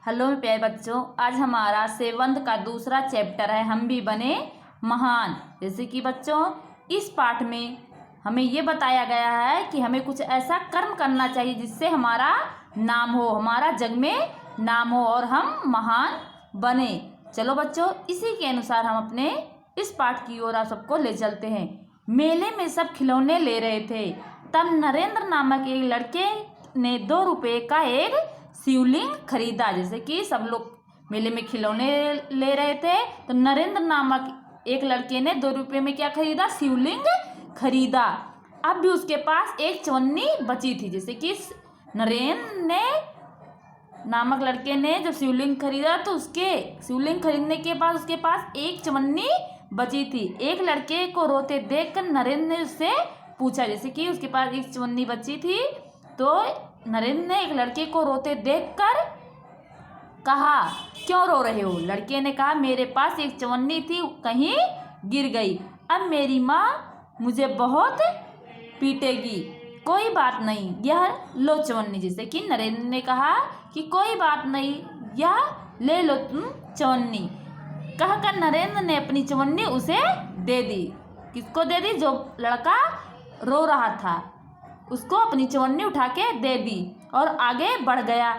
Hello प्यारे बच्चों, आज हमारा सेवंथ का दूसरा चैप्टर है हम भी बने महान। जैसे कि बच्चों इस पाठ में हमें ये बताया गया है कि हमें कुछ ऐसा कर्म करना चाहिए जिससे हमारा नाम हो, हमारा जग में नाम हो और हम महान बने। चलो बच्चों, इसी के अनुसार हम अपने इस पाठ की ओर आप सबको ले चलते हैं। मेले में सब खिलौने ले रहे थे, तब नरेंद्र नामक एक लड़के ने 2 रुपये का एक शिवलिंग खरीदा। जैसे कि सब लोग मेले में खिलौने ले रहे थे, तो नरेंद्र नामक एक लड़के ने 2 रुपये में क्या खरीदा? शिवलिंग खरीदा। अब भी उसके पास एक चवन्नी बची थी। जैसे कि नरेंद्र ने नामक लड़के ने जब शिवलिंग खरीदा तो उसके शिवलिंग खरीदने के बाद उसके पास एक चवन्नी बची थी। एक लड़के को रोते देखकर नरेंद्र ने उससे पूछा, जैसे कि उसके पास एक चवन्नी बची थी तो नरेंद्र ने एक लड़के को रोते देखकर कहा, क्यों रो रहे हो? लड़के ने कहा, मेरे पास एक चवन्नी थी, कहीं गिर गई। अब मेरी माँ मुझे बहुत पीटेगी। कोई बात नहीं, यह लो चवन्नी। जैसे कि नरेंद्र ने कहा कि कोई बात नहीं, यह ले लो तुम चवन्नी। कहकर नरेंद्र ने अपनी चवन्नी उसे दे दी। किसको दे दी? जो लड़का रो रहा था उसको अपनी चवन्नी उठा के दे दी और आगे बढ़ गया।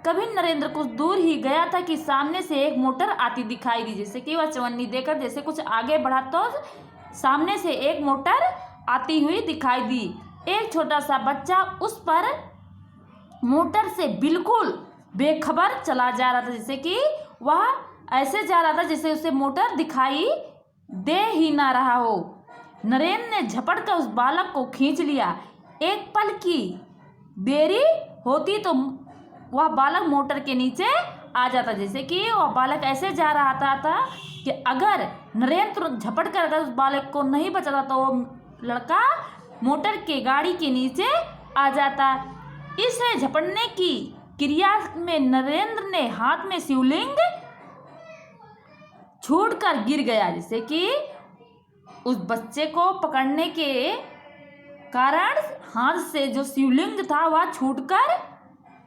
कभी नरेंद्र कुछ दूर ही गया था कि सामने से एक मोटर आती दिखाई दी। जैसे कि वह चवन्नी देकर जैसे कुछ आगे बढ़ा तो सामने से एक मोटर आती हुई दिखाई दी। एक छोटा सा बच्चा उस पर मोटर से बिल्कुल बेखबर चला जा रहा था। जैसे कि वह ऐसे जा रहा था जैसे उसे मोटर दिखाई दे ही ना रहा हो। नरेंद्र ने झपट कर उस बालक को खींच लिया। एक पल की देरी होती तो वह बालक मोटर के नीचे आ जाता। जैसे कि वह बालक ऐसे जा रहा था कि अगर नरेंद्र झपट कर अगर उस बालक को नहीं बचाता तो वो लड़का मोटर के गाड़ी के नीचे आ जाता। इस झपटने की क्रिया में नरेंद्र ने हाथ में शिवलिंग छूटकर गिर गया। जैसे कि उस बच्चे को पकड़ने के कारण हाथ से जो शिवलिंग था वह छूटकर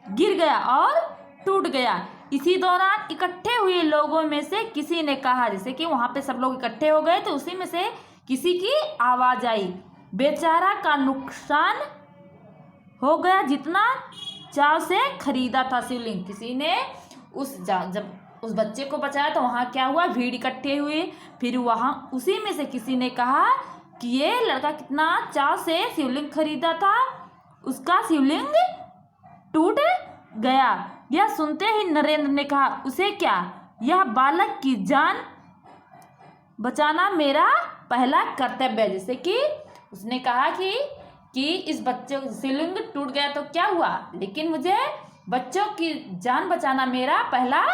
गिर गया और टूट गया। इसी दौरान इकट्ठे हुए लोगों में से किसी ने कहा, जैसे कि वहां पे सब लोग इकट्ठे हो गए तो उसी में से किसी की आवाज आई, बेचारा का नुकसान हो गया, जितना चाव से खरीदा था शिवलिंग। किसी ने जब उस बच्चे को बचाया तो वहां क्या हुआ? भीड़ इकट्ठे हुई। फिर वहां उसी में से किसी ने कहा कि ये लड़का कितना चाव से शिवलिंग खरीदा था, उसका शिवलिंग टूट गया। यह सुनते ही नरेंद्र ने कहा, उसे क्या? यह बालक की जान बचाना मेरा पहला कर्तव्य है। जैसे कि उसने कहा कि इस बच्चे को शिवलिंग टूट गया तो क्या हुआ, लेकिन मुझे बच्चों की जान बचाना मेरा पहला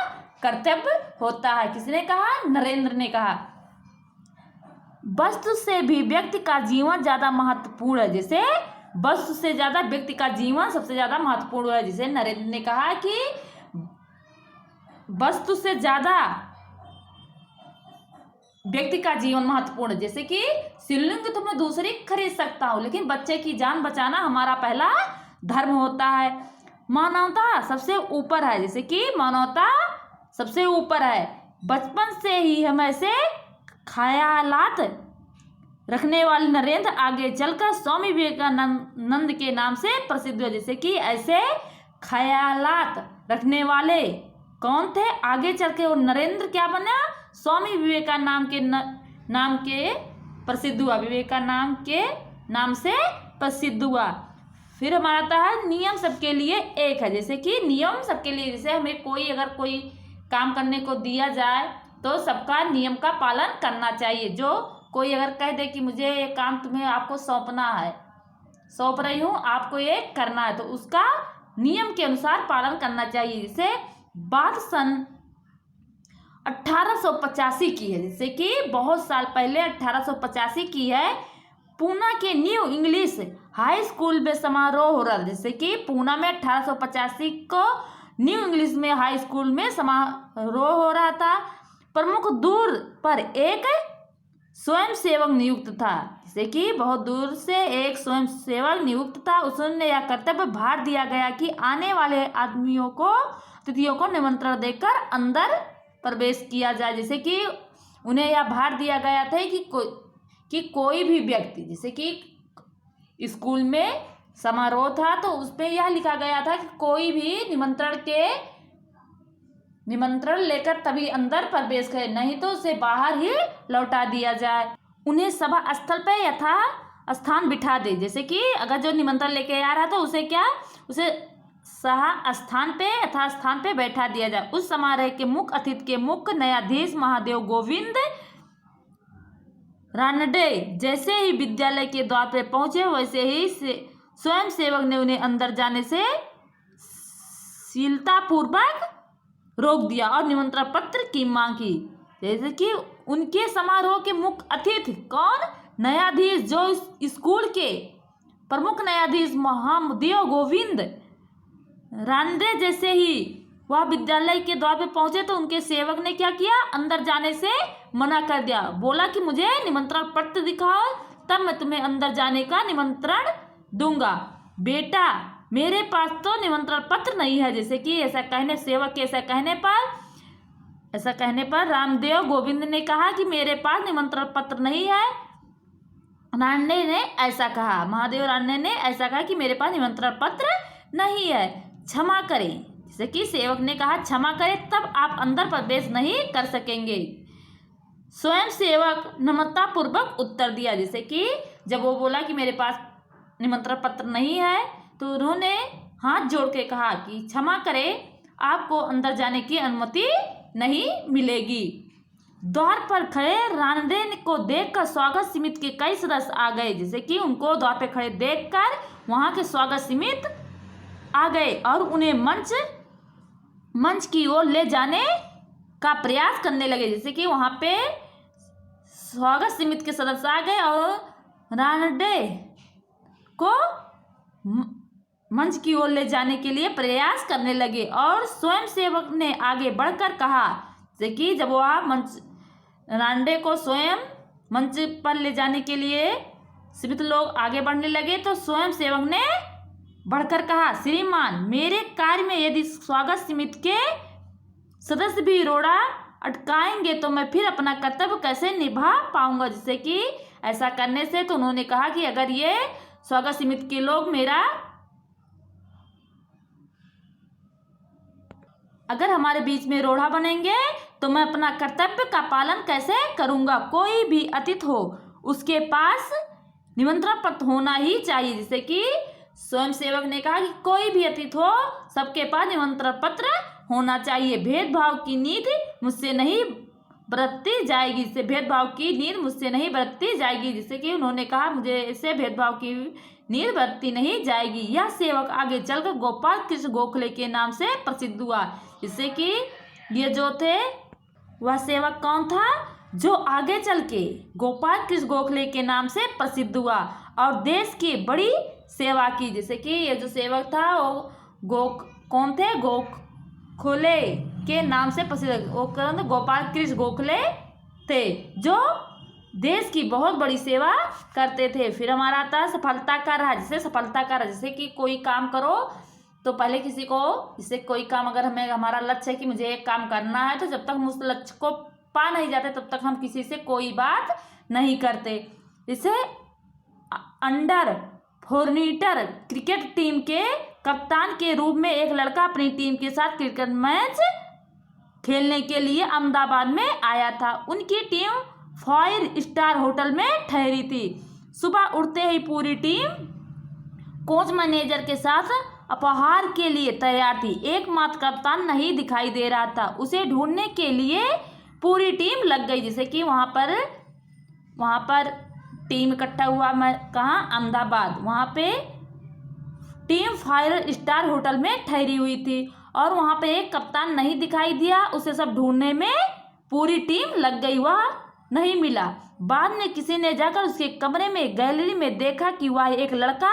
कर्तव्य होता है। किसने कहा? नरेंद्र ने कहा। वस्तु से भी व्यक्ति का जीवन ज्यादा महत्वपूर्ण है। जैसे वस्तु से ज्यादा व्यक्ति का जीवन सबसे ज्यादा महत्वपूर्ण है। जैसे नरेंद्र ने कहा कि वस्तु से ज्यादा व्यक्ति का जीवन महत्वपूर्ण है। जैसे कि शिवलिंग तो मैं दूसरी खरीद सकता हूँ, लेकिन बच्चे की जान बचाना हमारा पहला धर्म होता है। मानवता सबसे ऊपर है। जैसे कि मानवता सबसे ऊपर है। बचपन से ही हम ऐसे ख्यालात रखने वाले नरेंद्र आगे चलकर स्वामी विवेकानंद के नाम से प्रसिद्ध हुए। जैसे कि ऐसे ख्यालात रखने वाले कौन थे? आगे चल के वो नरेंद्र क्या बना? स्वामी विवेकानंद नाम के प्रसिद्ध हुआ। विवेकानंद के नाम से प्रसिद्ध हुआ। फिर हमारा आता है नियम सबके लिए एक है। जैसे कि नियम सबके लिए, जैसे हमें अगर कोई काम करने को दिया जाए तो सबका नियम का पालन करना चाहिए। जो कोई अगर कह दे कि मुझे ये काम आपको सौंप रही हूँ, आपको ये करना है, तो उसका नियम के अनुसार पालन करना चाहिए। जैसे बात सन 1885 की है। जैसे कि बहुत साल पहले 1885 की है। पूना के न्यू इंग्लिश हाई स्कूल में समारोह हो रहा था। जैसे कि पूना में 1885 को न्यू इंग्लिश में हाई स्कूल में समारोह हो रहा था। प्रमुख दूर पर एक स्वयं सेवक नियुक्त था। जैसे कि बहुत दूर से एक स्वयं सेवक नियुक्त था। उसने यह कर्तव्य भार दिया गया कि आने वाले आदमियों को अतिथियों को निमंत्रण देकर अंदर प्रवेश किया जाए। जैसे कि उन्हें यह भार दिया गया था कि कोई भी व्यक्ति, जैसे कि स्कूल में समारोह था तो उसमें यह लिखा गया था कि कोई भी निमंत्रण लेकर तभी अंदर प्रवेश करे, नहीं तो उसे बाहर ही लौटा दिया जाए। उन्हें सभा स्थल पर यथा स्थान बिठा दे। जैसे कि अगर जो निमंत्रण लेके आ रहा था उसे सभा स्थान पे यथा स्थान पे बैठा दिया जाए। उस समारोह के मुख्य अतिथि के मुख्य न्यायाधीश महादेव गोविंद रानडे जैसे ही विद्यालय के द्वार पे पहुंचे वैसे ही स्वयं सेवक ने उन्हें अंदर जाने से शीलतापूर्वक रोक दिया और निमंत्रण पत्र की मांग की। जैसे कि उनके समारोह के मुख्य अतिथि कौन? न्यायाधीश, जो स्कूल के प्रमुख न्यायाधीश महादेव गोविंद रानडे जैसे ही वह विद्यालय के द्वार पे पहुंचे तो उनके सेवक ने क्या किया? अंदर जाने से मना कर दिया। बोला कि मुझे निमंत्रण पत्र दिखाओ, तब मैं तुम्हें अंदर जाने का निमंत्रण दूंगा। बेटा, मेरे पास तो निमंत्रण पत्र नहीं है। जैसे कि सेवक के ऐसा कहने पर रामदेव गोविंद ने कहा कि मेरे पास निमंत्रण पत्र नहीं है। रानडे ने ऐसा कहा, महादेव रानडे ने ऐसा कहा कि मेरे पास निमंत्रण पत्र नहीं है, क्षमा करें। जैसे कि सेवक ने कहा क्षमा करें, तब आप अंदर प्रवेश नहीं कर सकेंगे। स्वयं सेवक नम्रता पूर्वक उत्तर दिया। जैसे कि जब वो बोला कि मेरे पास निमंत्रण पत्र नहीं है तो उन्होंने हाथ जोड़ के कहा कि क्षमा करें, आपको अंदर जाने की अनुमति नहीं मिलेगी। द्वार पर खड़े रानडे को देखकर स्वागत समिति के कई सदस्य आ गए। जैसे कि उनको द्वार पर खड़े देखकर वहां के स्वागत समिति आ गए और उन्हें मंच की ओर ले जाने का प्रयास करने लगे। जैसे कि वहां पे स्वागत समिति के सदस्य आ गए और रानडे को मंच की ओर ले जाने के लिए प्रयास करने लगे और स्वयं सेवक ने आगे बढ़कर कहा। जैसे कि जब वह रानडे को स्वयं मंच पर ले जाने के लिए समिति लोग आगे बढ़ने लगे तो स्वयं सेवक ने बढ़कर कहा, श्रीमान, मेरे कार्य में यदि स्वागत समिति के सदस्य भी रोड़ा अटकाएंगे तो मैं फिर अपना कर्तव्य कैसे निभा पाऊंगा। जैसे कि ऐसा करने से तो उन्होंने कहा कि अगर ये स्वागत समिति के लोग अगर हमारे बीच में रोड़ा बनेंगे तो मैं अपना कर्तव्य का पालन कैसे करूंगा। कोई भी अतिथि हो उसके पास निमंत्रण पत्र होना ही चाहिए। जैसे कि स्वयं सेवक ने कहा कि कोई भी अतिथि हो सबके पास निमंत्रण पत्र होना चाहिए। भेदभाव की नीति मुझसे नहीं बरती जाएगी। इससे भेदभाव की नीति मुझसे नहीं बरती जाएगी। जिससे कि उन्होंने कहा मुझे इससे भेदभाव की नीति बरती नहीं जाएगी। यह सेवक आगे चलकर गोपाल कृष्ण गोखले के नाम से प्रसिद्ध हुआ। जिससे कि ये जो थे वह सेवक कौन था? जो आगे चल के गोपाल कृष्ण गोखले के नाम से प्रसिद्ध हुआ और देश की बड़ी सेवा की। जैसे कि ये जो सेवक था वो कौन थे? गोखले के नाम से प्रसिद्ध वो गोपाल कृष्ण गोखले थे, जो देश की बहुत बड़ी सेवा करते थे। फिर हमारा आता है सफलता का राह। जैसे कि कोई काम करो तो पहले जैसे कोई काम अगर हमारा लक्ष्य है कि मुझे एक काम करना है तो जब तक हम उस लक्ष्य को पा नहीं जाते तब तक हम किसी से कोई बात नहीं करते। इसे अंडर 14 क्रिकेट टीम के कप्तान के रूप में एक लड़का अपनी टीम के साथ क्रिकेट मैच खेलने के लिए अहमदाबाद में आया था। उनकी टीम 5 स्टार होटल में ठहरी थी। सुबह उठते ही पूरी टीम कोच मैनेजर के साथ उपहार के लिए तैयार थी। एकमात्र कप्तान नहीं दिखाई दे रहा था। उसे ढूंढने के लिए पूरी टीम लग गई। जैसे कि वहाँ पर टीम इकट्ठा हुआ। कहाँ? अहमदाबाद। वहाँ पे टीम 5 स्टार होटल में ठहरी हुई थी और वहाँ पे एक कप्तान नहीं दिखाई दिया। उसे सब ढूंढने में पूरी टीम लग गई, वह नहीं मिला। बाद में किसी ने जाकर उसके कमरे में गैलरी में देखा कि वह एक लड़का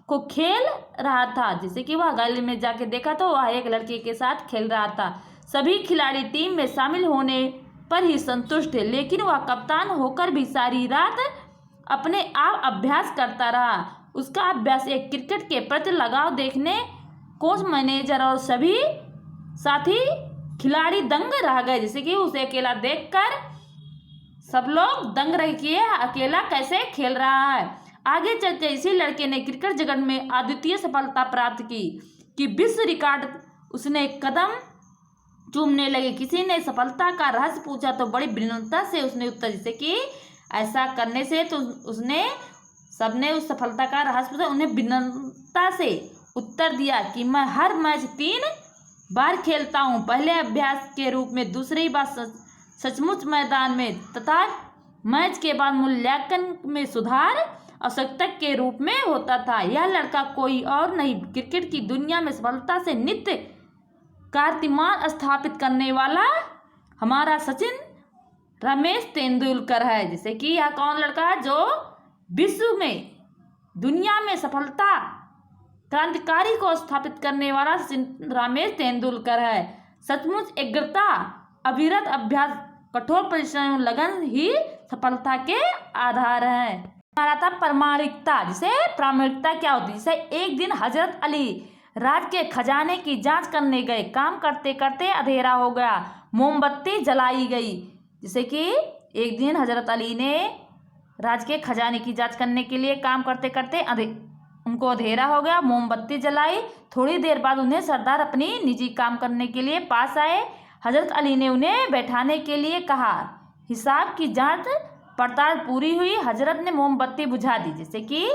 को खेल रहा था। जैसे कि वह गैलरी में जाके देखा तो वह एक लड़के के साथ खेल रहा था। सभी खिलाड़ी टीम में शामिल होने पर ही संतुष्ट थे, लेकिन वह कप्तान होकर भी सारी रात अपने आप अभ्यास करता रहा। उसका अभ्यास एक क्रिकेट के प्रति लगाव देखने कोच मैनेजर और सभी साथ ही खिलाड़ी दंग रह गए, जैसे कि उसे अकेला देखकर सब लोग दंग रह कि अकेला कैसे खेल रहा है। आगे चलकर इसी लड़के ने क्रिकेट जगत में अद्वितीय सफलता प्राप्त की कि विश्व रिकॉर्ड उसने कदम चूमने लगे। किसी ने सफलता का रहस्य पूछा तो बड़ी विनम्रता से उसने उत्तर, जैसे कि ऐसा करने से तो सबने उस सफलता का रहस्य पूछा, उन्हें विनम्रता से उत्तर दिया कि मैं हर मैच 3 बार खेलता हूँ, पहले अभ्यास के रूप में, दूसरी बार सचमुच मैदान में तथा मैच के बाद मूल्यांकन में सुधार आवश्यकता के रूप में होता था। यह लड़का कोई और नहीं, क्रिकेट की दुनिया में सफलता से नित्य कीर्तिमान स्थापित करने वाला हमारा सचिन रमेश तेंदुलकर है। जैसे कि यह कौन लड़का है जो विश्व में दुनिया में सफलता क्रांतिकारी को स्थापित करने वाला सचिन रमेश तेंदुलकर है। सचमुच एकाग्रता, अविरत अभ्यास, कठोर परिश्रम, लगन ही सफलता के आधार है। हमारा था प्रामाणिकता। जैसे प्रामाणिकता क्या होती है, जैसे एक दिन हजरत अली राज के खजाने की जांच करने गए, काम करते करते अंधेरा हो गया, मोमबत्ती जलाई गई। जैसे कि एक दिन हजरत अली ने राज के खजाने की जांच करने के लिए काम करते करते उनको अंधेरा हो गया, मोमबत्ती जलाई। थोड़ी देर बाद उन्हें सरदार अपनी निजी काम करने के लिए पास आए। हजरत अली ने उन्हें बैठाने के लिए कहा। हिसाब की जांच पड़ताल पूरी हुई, हजरत ने मोमबत्ती बुझा दी। जैसे कि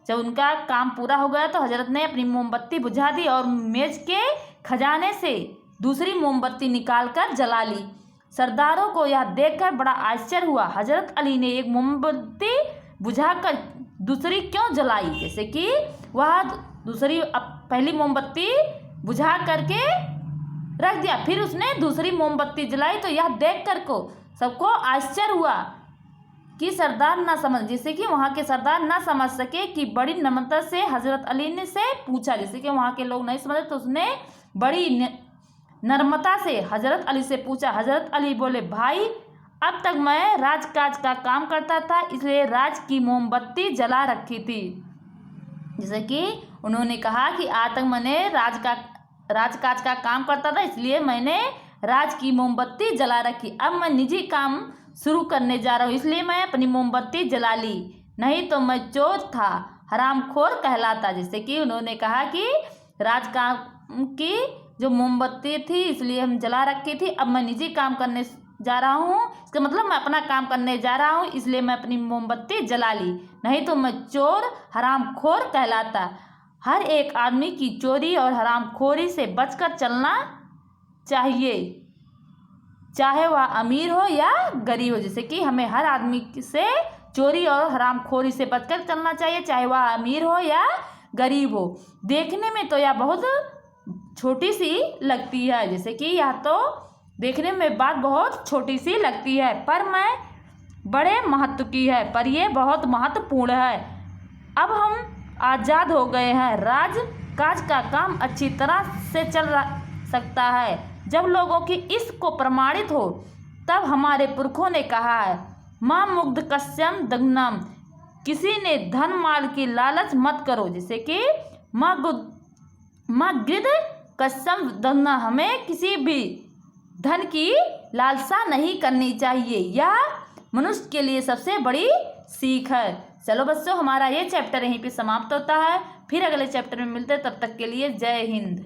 जब उनका काम पूरा हो गया तो हजरत ने अपनी मोमबत्ती बुझा दी और मेज के खजाने से दूसरी मोमबत्ती निकालकर जला ली। सरदारों को यह देखकर बड़ा आश्चर्य हुआ। हजरत अली ने एक मोमबत्ती बुझाकर दूसरी क्यों जलाई, जैसे कि वह दूसरी पहली मोमबत्ती बुझा करके रख दिया, फिर उसने दूसरी मोमबत्ती जलाई। तो यह देखकर को सबको आश्चर्य हुआ कि सरदार ना समझ, जैसे कि वहाँ के सरदार ना समझ सके कि बड़ी नम्रता से हजरत अली ने से पूछा। जैसे कि वहाँ के लोग नहीं समझे तो उसने बड़ी नम्रता से हजरत अली से पूछा। हजरत अली बोले, भाई अब तक मैं राजकाज का काम करता था, इसलिए राज की मोमबत्ती जला रखी थी। जैसे कि उन्होंने कहा कि आज तक मैंने राजकाज का काम करता था, इसलिए मैंने राज की मोमबत्ती जला रखी। अब मैं निजी काम शुरू करने जा रहा हूँ, इसलिए मैं अपनी मोमबत्ती जला ली, नहीं तो मैं चोर था, हरामखोर कहलाता। जैसे कि उन्होंने कहा कि राजकाम की जो मोमबत्ती थी इसलिए हम जला रखी थी, अब मैं निजी काम करने जा रहा हूँ, इसका मतलब मैं अपना काम करने जा रहा हूँ, इसलिए मैं अपनी मोमबत्ती जला ली, नहीं तो मैं चोर हरामखोर कहलाता। हर एक आदमी की चोरी और हरामखोरी से बचकर चलना चाहिए, चाहे वह अमीर हो या गरीब हो। जैसे कि हमें हर आदमी से चोरी और हरामखोरी से बचकर चलना चाहिए, चाहे वह अमीर हो या गरीब हो। देखने में तो यह बहुत छोटी सी लगती है, जैसे कि यह तो देखने में बात बहुत छोटी सी लगती है, पर मैं बड़े महत्व की है, पर यह बहुत महत्वपूर्ण है। अब हम आज़ाद हो गए हैं, राजकाज का काम अच्छी तरह से चल सकता है जब लोगों की इश्क को प्रमाणित हो। तब हमारे पुरखों ने कहा है, माँ मुग्ध कस्यम दग्नम, किसी ने धन माल की लालच मत करो। जैसे कि माँ गिद्ध कस्यम दग्ना, हमें किसी भी धन की लालसा नहीं करनी चाहिए। यह मनुष्य के लिए सबसे बड़ी सीख है। चलो बच्चों, हमारा ये चैप्टर यहीं पे समाप्त होता है, फिर अगले चैप्टर में मिलते हैं, तब तक के लिए जय हिंद।